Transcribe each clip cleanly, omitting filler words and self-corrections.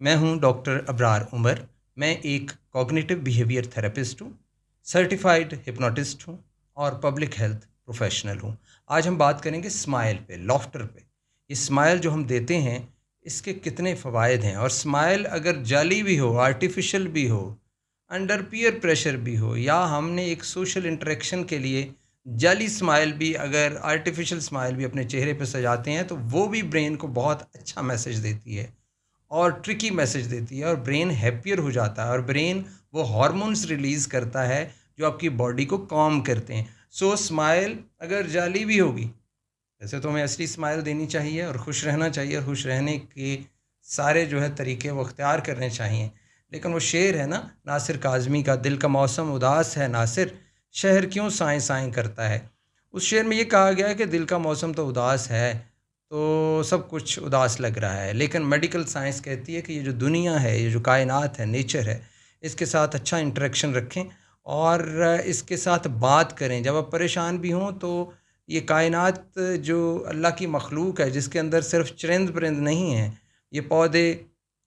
मैं हूं डॉक्टर अबरार उमर। मैं एक कॉग्निटिव बिहेवियर थेरेपिस्ट हूं, सर्टिफाइड हिप्नोटिस्ट हूं और पब्लिक हेल्थ प्रोफेशनल हूं। आज हम बात करेंगे स्माइल पे, लॉफ्टर पे। ये स्माइल जो हम देते हैं, इसके कितने फ़वाइद हैं। और स्माइल अगर जाली भी हो, आर्टिफिशियल भी हो, अंडर पीयर प्रेशर भी हो, या हमने एक सोशल इंटरेक्शन के लिए जाली स्माइल भी, अगर आर्टिफिशियल स्माइल भी अपने चेहरे पर सजाते हैं, तो वो भी ब्रेन को बहुत अच्छा मैसेज देती है और ट्रिकी मैसेज देती है, और ब्रेन हैप्पियर हो जाता है, और ब्रेन वो हार्मोन्स रिलीज़ करता है जो आपकी बॉडी को काम करते हैं। सो स्माइल अगर जाली भी होगी, वैसे तो हमें असली स्माइल देनी चाहिए और खुश रहना चाहिए, और खुश रहने के सारे जो है तरीके वो अख्तियार करने चाहिए। लेकिन वो शेर है ना नासिर काज़मी का, दिल का मौसम उदास है नासिर, शहर क्यों साएं साएं करता है। उस शेर में ये कहा गया है कि दिल का मौसम तो उदास है, तो सब कुछ उदास लग रहा है। लेकिन मेडिकल साइंस कहती है कि ये जो दुनिया है, ये जो कायनात है, नेचर है, इसके साथ अच्छा इंटरेक्शन रखें और इसके साथ बात करें। जब आप परेशान भी हों तो ये कायनात जो अल्लाह की मखलूक है, जिसके अंदर सिर्फ चरिंद परिंद नहीं हैं, ये पौधे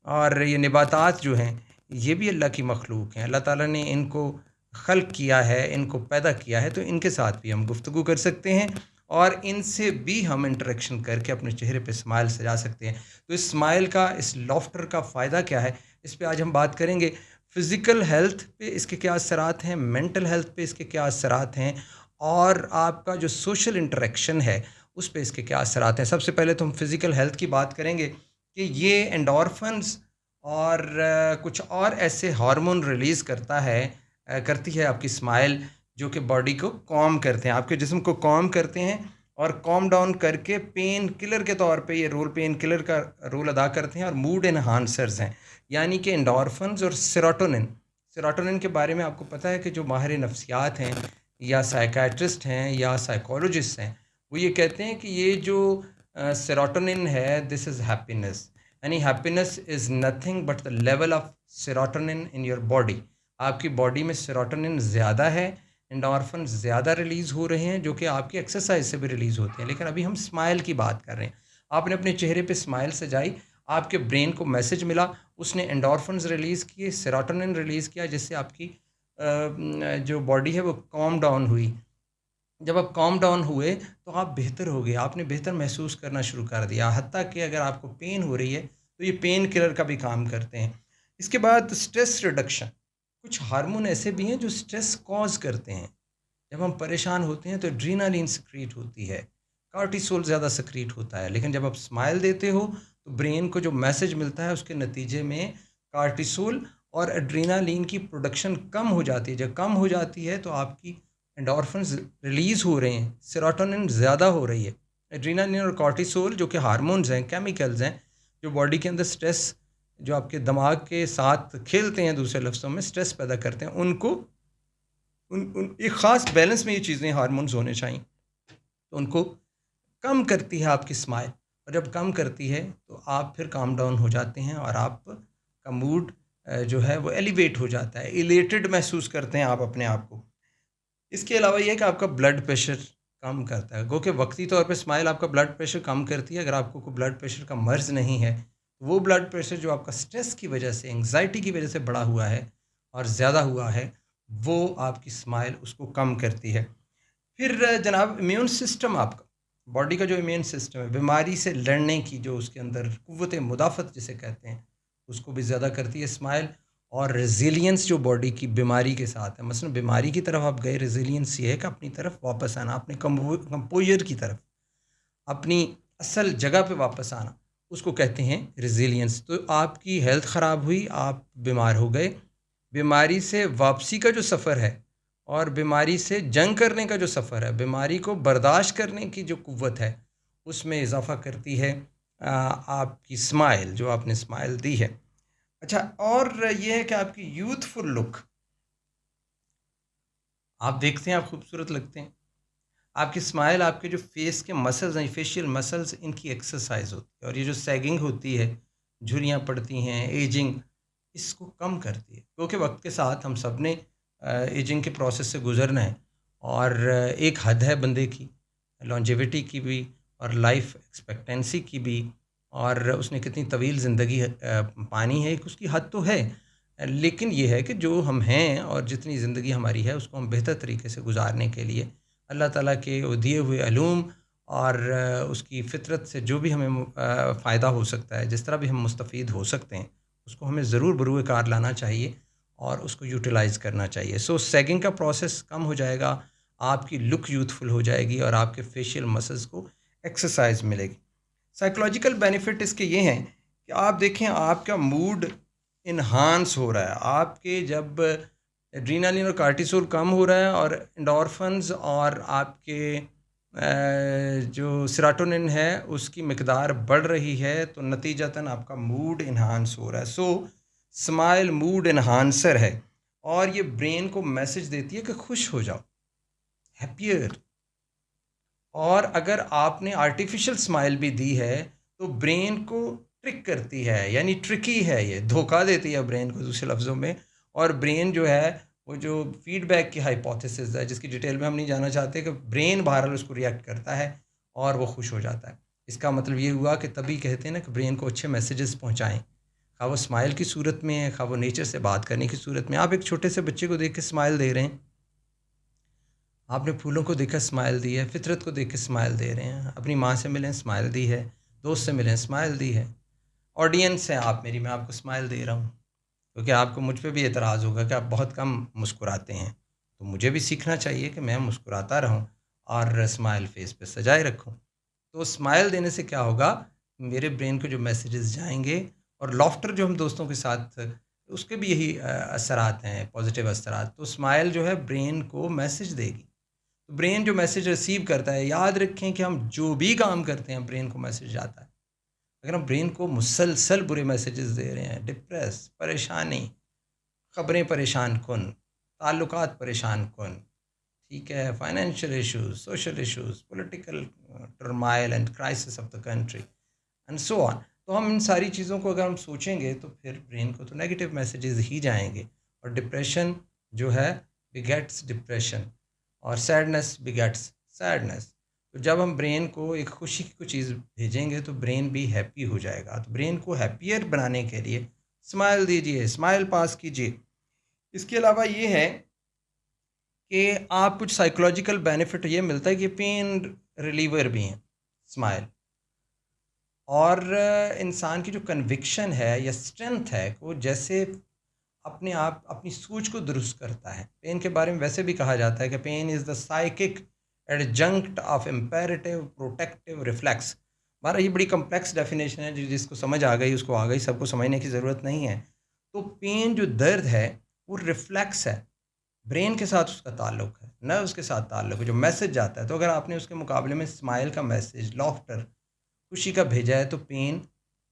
और ये नबातात जो हैं, ये भी अल्लाह की मखलूक हैं। अल्लाह ताला ने इनको खल्क किया है, इनको पैदा किया है, तो इनके साथ भी हम गुफ्तगू कर सकते हैं और इनसे भी हम इंटरेक्शन करके अपने चेहरे पे स्माइल सजा सकते हैं। तो इस स्माइल का, इस लॉफ्टर का फ़ायदा क्या है, इस पे आज हम बात करेंगे। फ़िज़िकल हेल्थ पे इसके क्या असरात हैं, मेंटल हेल्थ पे इसके क्या असरात हैं, और आपका जो सोशल इंटरेक्शन है उस पे इसके क्या असरात हैं। सबसे पहले तो हम फ़िज़िकल हेल्थ की बात करेंगे कि ये एंडोर्फिन्स और कुछ और ऐसे हार्मोन रिलीज़ करती है आपकी स्माइल, जो कि बॉडी को कॉम करते हैं, आपके जिस्म को कॉम करते हैं और कॉम डाउन करके पेन किलर के तौर पे ये रोल, पेन किलर का रोल अदा करते हैं, और मूड एनहांसर्स हैं। यानी कि एंडोर्फिन्स और सेरोटोनिन। सेरोटोनिन के बारे में आपको पता है कि जो माहिर नफ्सियात हैं या साइकियाट्रिस्ट हैं या साइकोलॉजिस्ट हैं, वो ये कहते हैं कि ये जो सेरोटोनिन है, दिस इज़ हैप्पीनेस। यानी happiness is nothing but the level of serotonin in your body. आपकी बॉडी में सेरोटोनिन ज़्यादा है, एंडोर्फिन ज़्यादा रिलीज़ हो रहे हैं, जो कि आपकी एक्सरसाइज से भी रिलीज़ होते हैं। लेकिन अभी हम स्माइल की बात कर रहे हैं। आपने अपने चेहरे पे स्माइल सजाई, आपके ब्रेन को मैसेज मिला, उसने एंडोर्फिन्स रिलीज़ किए, सेरोटोनिन रिलीज़ किया, जिससे आपकी जो बॉडी है वो कॉम डाउन हुई। जब आप कॉम डाउन हुए तो आप बेहतर हो गए, आपने बेहतर महसूस करना शुरू कर दिया। हत्ता कि अगर आपको पेन हो रही है तो ये पेन किलर का भी काम करते हैं। इसके बाद स्ट्रेस रिडक्शन। कुछ हार्मोन ऐसे भी हैं जो स्ट्रेस कॉज करते हैं। जब हम परेशान होते हैं तो एड्रीनालिन सिक्रीट होती है, कार्टिसोल ज़्यादा सिक्रीट होता है। लेकिन जब आप स्माइल देते हो तो ब्रेन को जो मैसेज मिलता है, उसके नतीजे में कार्टिसोल और एड्रीनालिन की प्रोडक्शन कम हो जाती है। जब कम हो जाती है तो आपकी एंडोर्फिन्स रिलीज़ हो रहे हैं, सेरोटोनिन ज़्यादा हो रही है। एड्रीनालिन और कॉर्टिसोल जो कि हार्मोन्स हैं, केमिकल्स हैं, जो बॉडी के अंदर स्ट्रेस, जो आपके दिमाग के साथ खेलते हैं, दूसरे लफ्ज़ों में स्ट्रेस पैदा करते हैं, उनको उन उन एक ख़ास बैलेंस में ये चीज़ें, हार्मोन्स होने चाहिए, तो उनको कम करती है आपकी स्माइल। और जब कम करती है तो आप फिर काम डाउन हो जाते हैं और आपका मूड जो है वो एलिवेट हो जाता है, इलेटेड महसूस करते हैं आप अपने आप को। इसके अलावा ये है कि आपका ब्लड प्रेशर कम करता है। गो कि वक्ती तौर पे स्माइल आपका ब्लड प्रेशर कम करती है। अगर आपको कोई ब्लड प्रेशर का मर्ज़ नहीं है, वो ब्लड प्रेशर जो आपका स्ट्रेस की वजह से, एंग्ज़ायटी की वजह से बढ़ा हुआ है और ज़्यादा हुआ है, वो आपकी स्माइल उसको कम करती है। फिर जनाब, इम्यून सिस्टम आपका, बॉडी का जो इम्यून सिस्टम है, बीमारी से लड़ने की जो उसके अंदर क़ुव्वत मुदाफ़त जिसे कहते हैं, उसको भी ज़्यादा करती है स्माइल। और रेज़िलियंस जो बॉडी की बीमारी के साथ है, मसलन बीमारी की तरफ आप गए, रेज़िलियंस ये है कि अपनी तरफ वापस आना, अपने कंपोज़र की तरफ, अपनी असल जगह पे वापस आना, उसको कहते हैं रेज़िलियंस। तो आपकी हेल्थ ख़राब हुई, आप बीमार हो गए, बीमारी से वापसी का जो सफ़र है और बीमारी से जंग करने का जो सफ़र है, बीमारी को बर्दाश्त करने की जो क़ुव्वत है, उसमें इज़ाफ़ा करती है आपकी स्माइल, जो आपने स्माइल दी है। अच्छा, और ये है कि आपकी यूथफुल लुक, आप देखते हैं, आप खूबसूरत लगते हैं। आपकी स्माइल, आपके जो फेस के मसल्स हैं, फेशियल मसल्स, इनकी एक्सरसाइज होती है, और ये जो सैगिंग होती है, झुर्रियाँ पड़ती हैं, एजिंग, इसको कम करती है। क्योंकि वक्त के साथ हम सब ने एजिंग के प्रोसेस से गुजरना है, और एक हद है बंदे की लॉन्जेविटी की भी और लाइफ एक्सपेक्टेंसी की भी। और उसने कितनी तवील ज़िंदगी पानी है, एक उसकी हद तो है। लेकिन ये है कि जो हम हैं और जितनी ज़िंदगी हमारी है उसको हम बेहतर तरीके से गुजारने के लिए अल्लाह ताला के वो दिए हुए अलूम और उसकी फ़ितरत से जो भी हमें फ़ायदा हो सकता है, जिस तरह भी हम मुस्तफ़ीद हो सकते हैं, उसको हमें ज़रूर बरूए कार लाना चाहिए और उसको यूटिलाइज़ करना चाहिए। सो सैगिंग का प्रोसेस कम हो जाएगा, आपकी लुक यूथफुल हो जाएगी और आपके फेशियल मसल्स को एक्सरसाइज मिलेगी। साइकोलॉजिकल बेनिफिट इसके ये हैं कि आप देखें आपका मूड इन्हांस हो रहा है, आपके जब एड्रेनालिन और कार्टिसोल कम हो रहा है और एंडोर्फिन्स और आपके जो सेरोटोनिन है उसकी मिकदार बढ़ रही है, तो नतीजतन आपका मूड इन्हांस हो रहा है। सो स्माइल मूड इन्हांसर है और ये ब्रेन को मैसेज देती है कि खुश हो जाओ, हैप्पियर। और अगर आपने आर्टिफिशियल स्माइल भी दी है तो ब्रेन को ट्रिक करती है, यानी ट्रिकी है, ये धोखा देती है ब्रेन को दूसरे लफ्ज़ों में। और ब्रेन जो है वो जो फीडबैक की हाइपोथेसिस है जिसकी डिटेल में हम नहीं जाना चाहते, कि ब्रेन बहरहाल उसको रिएक्ट करता है और वो खुश हो जाता है। इसका मतलब ये हुआ कि तभी कहते हैं ना कि ब्रेन को अच्छे मैसेजेस पहुँचाएँ, खा वो स्माइल की सूरत में है, खा वो नेचर से बात करने की सूरत में। आप एक छोटे से बच्चे को देख के स्माइल दे रहे हैं, आपने फूलों को देखकर स्माइल दी है, फितरत को देख के स्माइल दे रहे हैं, अपनी माँ से मिलें स्माइल दी है, दोस्त से मिलें स्माइल दी है, ऑडियंस है आप मेरी, मैं आपको स्माइल दे रहा हूँ। क्योंकि आपको मुझ पे भी एतराज़ होगा कि आप बहुत कम मुस्कुराते हैं, तो मुझे भी सीखना चाहिए कि मैं मुस्कुराता रहूँ और स्माइल फेस पे सजाए रखूँ। तो स्माइल देने से क्या होगा, मेरे ब्रेन को जो मैसेजेस जाएंगे, और लॉफ्टर जो हम दोस्तों के साथ, उसके भी यही असरात हैं, पॉजिटिव असरात। तो स्माइल जो है ब्रेन को मैसेज देगी, तो ब्रेन जो मैसेज रिसीव करता है, याद रखें कि हम जो भी काम करते हैं ब्रेन को मैसेज जाता है। अगर हम ब्रेन को मुसलसल बुरे मैसेजेस दे रहे हैं, डिप्रेस, परेशानी, खबरें परेशान कुन, ताल्लुकात परेशान कुन, ठीक है, financial issues, social issues, political turmoil and crisis of the country and so on, तो हम इन सारी चीज़ों को अगर हम सोचेंगे तो फिर ब्रेन को तो नेगेटिव मैसेजेस ही जाएंगे। और डिप्रेशन जो है बिगेट्स डिप्रेशन, और सैडनेस बिगेट्स सैडनेस। तो जब हम ब्रेन को एक खुशी की कोई चीज़ भेजेंगे तो ब्रेन भी हैप्पी हो जाएगा। तो ब्रेन को हैप्पियर बनाने के लिए स्माइल दीजिए, स्माइल पास कीजिए। इसके अलावा ये है कि आप कुछ साइकोलॉजिकल बेनिफिट ये मिलता है कि पेन रिलीवर भी हैं स्माइल। और इंसान की जो कन्विक्शन है या स्ट्रेंथ है वो जैसे अपने आप अपनी सोच को दुरुस्त करता है। पेन के बारे में वैसे भी कहा जाता है कि pain is the psychic adjunct of imperative protective reflex. हमारा ये बड़ी कम्प्लेक्स डेफिनेशन है, जिसको समझ आ गई उसको आ गई, सबको समझने की ज़रूरत नहीं है। तो पेन जो दर्द है वो रिफ्लेक्स है, ब्रेन के साथ उसका ताल्लुक है, नर्व्स के साथ ताल्लुक है, जो मैसेज जाता है। तो अगर आपने उसके मुकाबले में स्माइल का मैसेज, लॉफ्टर, खुशी का भेजा है, तो पेन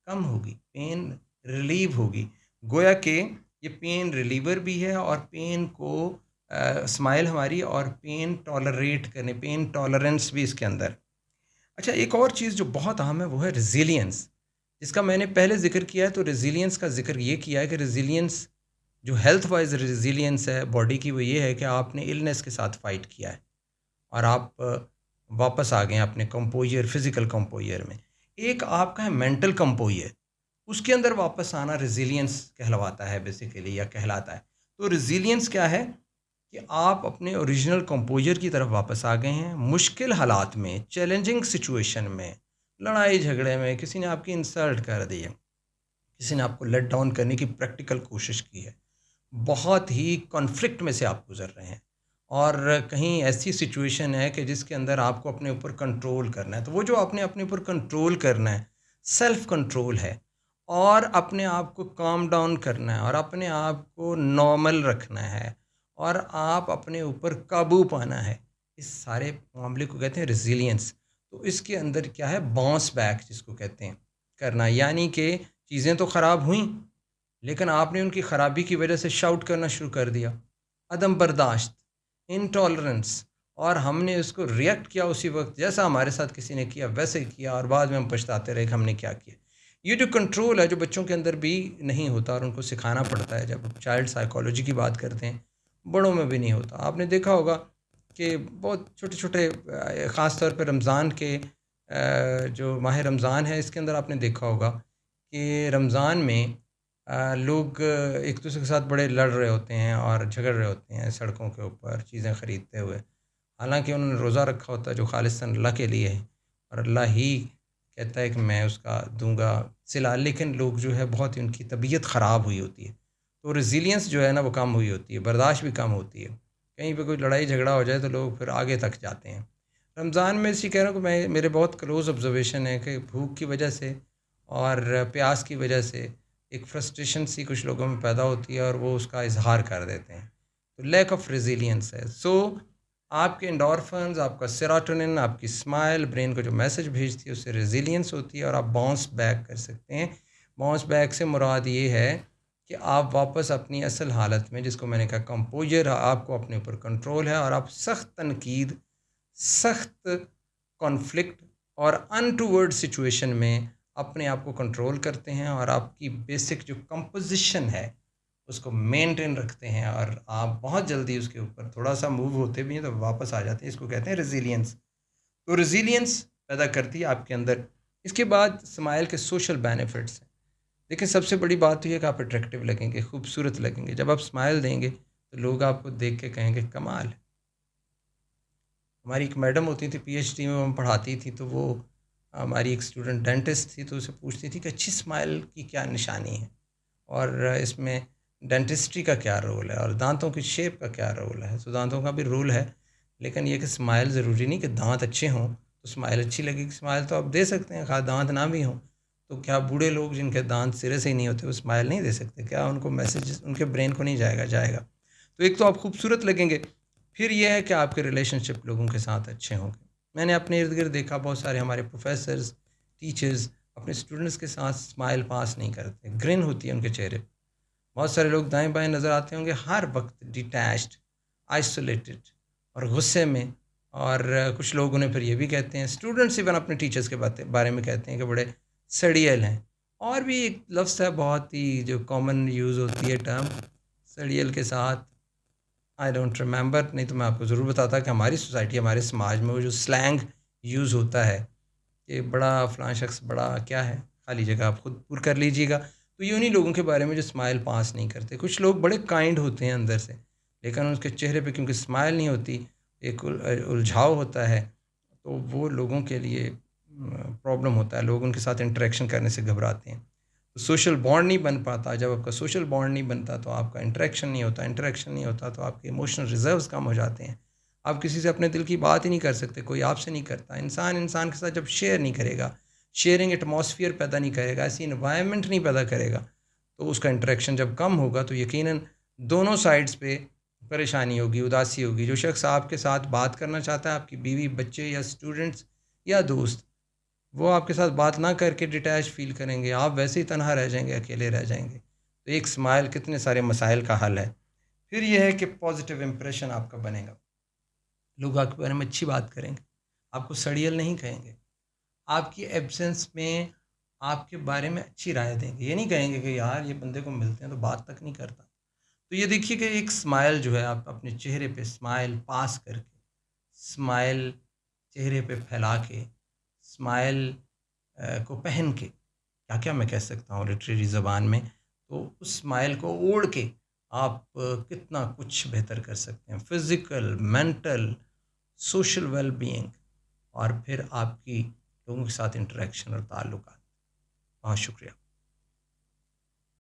कम होगी, पेन रिलीव होगी। गोया कि ये पेन रिलीवर भी है और पेन को स्माइल हमारी, और पेन टॉलरेट करने, पेन टॉलरेंस भी इसके अंदर। अच्छा, एक और चीज़ जो बहुत अहम है वो है रेजिलियंस, जिसका मैंने पहले जिक्र किया है। तो रेजिलियंस का जिक्र ये किया है कि रेजिलियंस जो हेल्थ वाइज रेजिलियंस है बॉडी की, वो ये है कि आपने इलनेस के साथ फाइट किया है और आप वापस आ गए हैं अपने कंपोजर, फिज़िकल कंपोजर में। एक आपका है मेंटल कंपोजर, उसके अंदर वापस आना रेजिलियंस कहलवाता है बेसिकली, या कहलाता है। तो रेजिलियंस क्या है कि आप अपने ओरिजिनल कंपोजर की तरफ वापस आ गए हैं। मुश्किल हालात में, चैलेंजिंग सिचुएशन में, लड़ाई झगड़े में किसी ने आपकी इंसल्ट कर दी है, किसी ने आपको लेट डाउन करने की प्रैक्टिकल कोशिश की है, बहुत ही कॉन्फ्लिक्ट में से आप गुजर रहे हैं, और कहीं ऐसी सिचुएशन है कि जिसके अंदर आपको अपने ऊपर कंट्रोल करना है। तो वो जो आपने अपने ऊपर कंट्रोल करना है, सेल्फ कंट्रोल है, और अपने आप को काम डाउन करना है और अपने आप को नॉर्मल रखना है और आप अपने ऊपर काबू पाना है। इस सारे मामले को कहते हैं रेजिलियंस। तो इसके अंदर क्या है, बाउंस बैक जिसको कहते हैं करना, यानी कि चीज़ें तो ख़राब हुई लेकिन आपने उनकी ख़राबी की वजह से शाउट करना शुरू कर दिया, अदम बर्दाश्त, इनटॉलरेंस, और हमने उसको रिएक्ट किया उसी वक्त, जैसा हमारे साथ किसी ने किया वैसे किया, और बाद में हम पछताते रहे कि हमने क्या किया। ये जो कंट्रोल है जो बच्चों के अंदर भी नहीं होता और उनको सिखाना पड़ता है, जब चाइल्ड साइकोलॉजी की बात करते हैं, बड़ों में भी नहीं होता। आपने देखा होगा कि बहुत छोटे छोटे, ख़ास तौर पे रमज़ान के जो माह रमज़ान है इसके अंदर आपने देखा होगा कि रमज़ान में लोग एक दूसरे के साथ बड़े लड़ रहे होते हैं और झगड़ रहे होते हैं सड़कों के ऊपर चीज़ें ख़रीदते हुए। हालांकि उन्होंने रोज़ा रखा होता है जो खालिस्तन अल्लाह के लिए है और अल्लाह ही कहता है कि मैं उसका दूंगा सिला, लेकिन लोग जो है बहुत ही उनकी तबीयत ख़राब हुई होती है, तो रेजिलियंस जो है ना वो कम हुई होती है, बर्दाश्त भी कम होती है। कहीं पे कोई लड़ाई झगड़ा हो जाए तो लोग फिर आगे तक जाते हैं। रमज़ान में इसी कह रहा हूँ कि मैं मेरे बहुत क्लोज़ ऑब्जर्वेशन है कि भूख की वजह से और प्यास की वजह से एक फ्रस्ट्रेशन सी कुछ लोगों में पैदा होती है और वो उसका इजहार कर देते हैं, तो लैक ऑफ रेजिलियंस है। सो आपके एंडोर्फिन्स, आपका सेरोटोनिन, आपकी स्माइल ब्रेन को जो मैसेज भेजती है उससे रेजिलियंस होती है और आप बाउंस बैक कर सकते हैं। बाउंस बैक से मुराद ये है कि आप वापस अपनी असल हालत में, जिसको मैंने कहा कंपोजर, आपको अपने ऊपर कंट्रोल है और आप सख्त तनकीद, सख्त कॉन्फ्लिक्ट और अनटूवर्ड सिचुएशन में अपने आप को कंट्रोल करते हैं और आपकी बेसिक जो कंपोजिशन है उसको मेंटेन रखते हैं और आप बहुत जल्दी उसके ऊपर थोड़ा सा मूव होते भी हैं तो वापस आ जाते हैं। इसको कहते हैं रेजिलियंस। तो रेजिलियंस पैदा करती है आपके अंदर। इसके बाद स्माइल के सोशल बेनिफिट्स हैं। देखिए सबसे बड़ी बात तो ये कि आप अट्रैक्टिव लगेंगे, खूबसूरत लगेंगे। जब आप स्माइल देंगे तो लोग आपको देख के कहेंगे कमाल है। हमारी एक मैडम होती थी पीएचडी में, वो हम पढ़ाती थी, तो वो हमारी एक स्टूडेंट डेंटिस्ट थी, तो उसे पूछती थी कि अच्छी स्माइल की क्या निशानी है और इसमें डेंटिस्ट्री का क्या रोल है और दांतों की शेप का क्या रोल है। तो दांतों का भी रोल है, लेकिन ये कि स्माइल ज़रूरी नहीं कि दांत अच्छे हों तो स्माइल अच्छी लगेगी। स्माइल तो आप दे सकते हैं खा दांत ना भी हों। तो क्या बूढ़े लोग जिनके दांत सिरे से ही नहीं होते वो स्माइल नहीं दे सकते? क्या उनको मैसेज उनके ब्रेन को नहीं जाएगा? जाएगा। तो एक तो आप खूबसूरत लगेंगे, फिर यह है कि आपके रिलेशनशिप लोगों के साथ अच्छे होंगे। मैंने अपने इर्द गिर्द देखा बहुत सारे हमारे प्रोफेसर्स, टीचर्स अपने स्टूडेंट्स के साथ स्माइल पास नहीं करते, ग्रिन होती है उनके चेहरे। बहुत सारे लोग दाएं बाएं नज़र आते होंगे, हर वक्त डिटैच्ड, आइसोलेटेड और गुस्से में। और कुछ लोग उन्हें फिर ये भी कहते हैं, स्टूडेंट्स इवन अपने टीचर्स के बारे में कहते हैं कि बड़े सड़ियल हैं। और भी एक लफ्ज़ है बहुत ही जो कॉमन यूज़ होती है टर्म, सड़ियल के साथ आई डोंट रिमेंबर, नहीं तो मैं आपको ज़रूर बताता कि हमारी सोसाइटी, हमारे समाज में वो जो स्लैंग यूज़ होता है कि बड़ा फ़लाँ शख्स बड़ा क्या है, खाली जगह आप खुद पुर कर लीजिएगा। तो ये उन्हीं लोगों के बारे में जो स्माइल पास नहीं करते। कुछ लोग बड़े काइंड होते हैं अंदर से, लेकिन उसके चेहरे पे क्योंकि स्माइल नहीं होती, एक उलझाव होता है, तो वो लोगों के लिए प्रॉब्लम होता है। लोग उनके साथ इंटरेक्शन करने से घबराते हैं। तो सोशल बॉन्ड नहीं बन पाता। जब आपका सोशल बॉन्ड नहीं बनता तो आपका इंटरेक्शन नहीं होता, इंटरेक्शन नहीं होता तो आपके इमोशनल रिजर्व्स कम हो जाते हैं। आप किसी से अपने दिल की बात ही नहीं कर सकते, कोई आपसे नहीं करता। इंसान इंसान के साथ जब शेयर नहीं करेगा, शेयरिंग एटमॉस्फेयर पैदा नहीं करेगा, ऐसी इन्वायरमेंट नहीं पैदा करेगा, तो उसका इंटरेक्शन जब कम होगा तो यकीनन दोनों साइड्स पे परेशानी होगी, उदासी होगी। जो शख्स आपके साथ बात करना चाहता है, आपकी बीवी, बच्चे या स्टूडेंट्स या दोस्त, वो आपके साथ बात ना करके डिटैच फील करेंगे, आप वैसे ही तनहा रह जाएंगे, अकेले रह जाएंगे। तो एक स्माइल कितने सारे मसाइल का हल है। फिर यह है कि पॉजिटिव इम्प्रेशन आपका बनेगा, लोग आपके बारे में अच्छी बात करेंगे, आपको सड़ियल नहीं कहेंगे, आपकी एब्सेंस में आपके बारे में अच्छी राय देंगे। ये नहीं कहेंगे कि यार ये बंदे को मिलते हैं तो बात तक नहीं करता। तो ये देखिए कि एक स्माइल जो है, आप अपने चेहरे पे स्माइल पास करके, स्माइल चेहरे पे फैला के, स्माइल को पहन के, क्या क्या मैं कह सकता हूँ लिटरेरी ज़बान में, तो उस स्माइल को ओढ़ के आप कितना कुछ बेहतर कर सकते हैं, physical, mental, social well being और फिर आपकी लोगों के साथ इंटरेक्शन और ताल्लुकात। बहुत शुक्रिया।